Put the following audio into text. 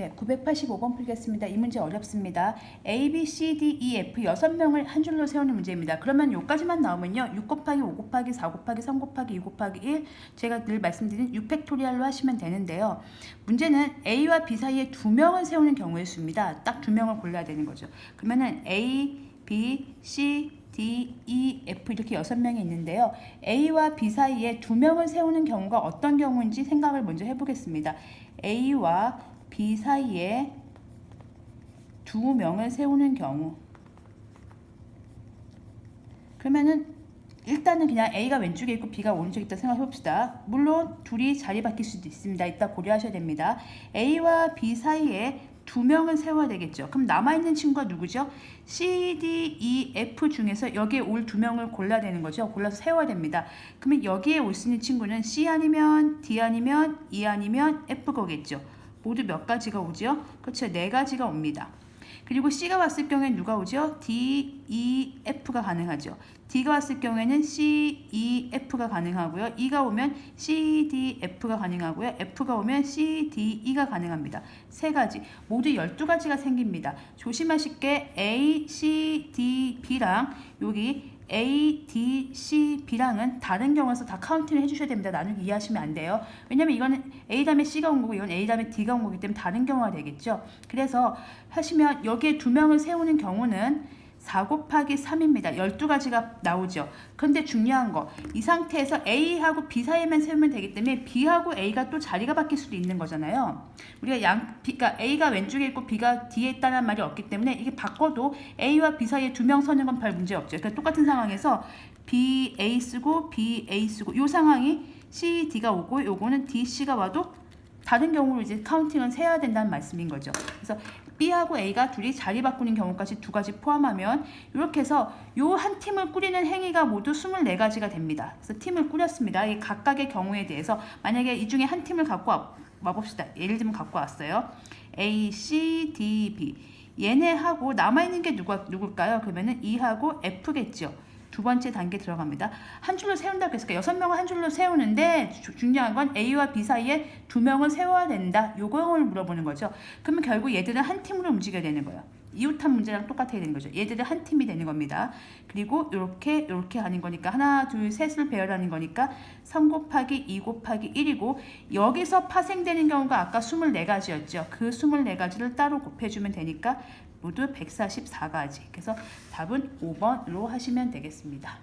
네, 985번 풀겠습니다. 이 문제 어렵습니다. A, B, C, D, E, F 6명을 한 줄로 세우는 문제입니다. 그러면 요까지만 나오면요. 6 곱하기 5 곱하기 4 곱하기 3 곱하기 2 곱하기 1 제가 늘 말씀드린 6팩토리얼로 하시면 되는데요. 문제는 A와 B 사이에 2명을 세우는 경우의 수입니다. 딱 2명을 골라야 되는 거죠. 그러면은 A, B, C, D, E, F 이렇게 6명이 있는데요. A와 B 사이에 2명을 세우는 경우가 어떤 경우인지 생각을 먼저 해보겠습니다. A와 B 사이에 2명을 세우는 경우. 그러면은 일단은 그냥 A가 왼쪽에 있고 B가 오른쪽에 있다 생각해 봅시다. 물론 둘이 자리 바뀔 수도 있습니다. 이따 고려하셔야 됩니다. A와 B 사이에 2명을 세워야 되겠죠. 그럼 남아있는 친구가 누구죠? C, D, E, F 중에서 여기에 올 2명을 골라야 되는 거죠. 골라서 세워야 됩니다. 그러면 여기에 올 수 있는 친구는 C 아니면 D 아니면 E 아니면 F 거겠죠. 모두 몇 가지가 오죠? 그렇죠. 4가지가 옵니다. 그리고 C가 왔을 경우에는 누가 오죠? D, E, F가 가능하죠. D가 왔을 경우에는 C, E, F가 가능하고요. E가 오면 C, D, F가 가능하고요. F가 오면 C, D, E가 가능합니다. 3가지. 모두 12가지가 생깁니다. 조심하실 게 A, C, D, B랑 여기 A, D, C, B랑은 다른 경우에서 다 카운팅을 해주셔야 됩니다. 나누기 이해하시면 안 돼요. 왜냐면 이거는 A 다음에 C가 온 거고 이건 A 다음에 D가 온 거기 때문에 다른 경우가 되겠죠. 그래서 하시면 여기에 2명을 세우는 경우는 4 곱하기 3입니다. 12가지가 나오죠. 그런데 중요한 거, 이 상태에서 A하고 B 사이에만 세우면 되기 때문에 B하고 A가 또 자리가 바뀔 수도 있는 거잖아요. 우리가 그러니까 A가 왼쪽에 있고 B가 뒤에 있다는 말이 없기 때문에 이게 바꿔도 A와 B 사이에 2명 서는 건 별 문제 없죠. 그러니까 똑같은 상황에서 B, A 쓰고 B, A 쓰고 이 상황이 C, D가 오고 요거는 D, C가 와도 다른 경우로 이제 카운팅은 세야 된다는 말씀인 거죠. 그래서 B하고 A가 둘이 자리 바꾸는 경우까지 2가지 포함하면 이렇게 해서 요 한 팀을 꾸리는 행위가 모두 24가지가 됩니다. 그래서 팀을 꾸렸습니다. 이 각각의 경우에 대해서 만약에 이 중에 한 팀을 갖고 와봅시다. 예를 들면 갖고 왔어요. A, C, D, B 얘네하고 남아있는 게 누굴까요? 그러면은 E하고 F겠죠. 2번째 단계 들어갑니다. 한 줄로 세운다고 했으니까 6명을 한 줄로 세우는데 중요한 건 A와 B 사이에 2명을 세워야 된다. 요거를 물어보는 거죠. 그러면 결국 얘들은 한 팀으로 움직여야 되는 거예요. 이웃한 문제랑 똑같아야 되는 거죠. 얘들은 한 팀이 되는 겁니다. 그리고 이렇게 하는 거니까 하나, 둘, 셋을 배열하는 거니까 3 곱하기 2 곱하기 1이고 여기서 파생되는 경우가 아까 24가지였죠. 그 24가지를 따로 곱해주면 되니까 모두 144가지. 그래서 답은 5번으로 하시면 되겠습니다.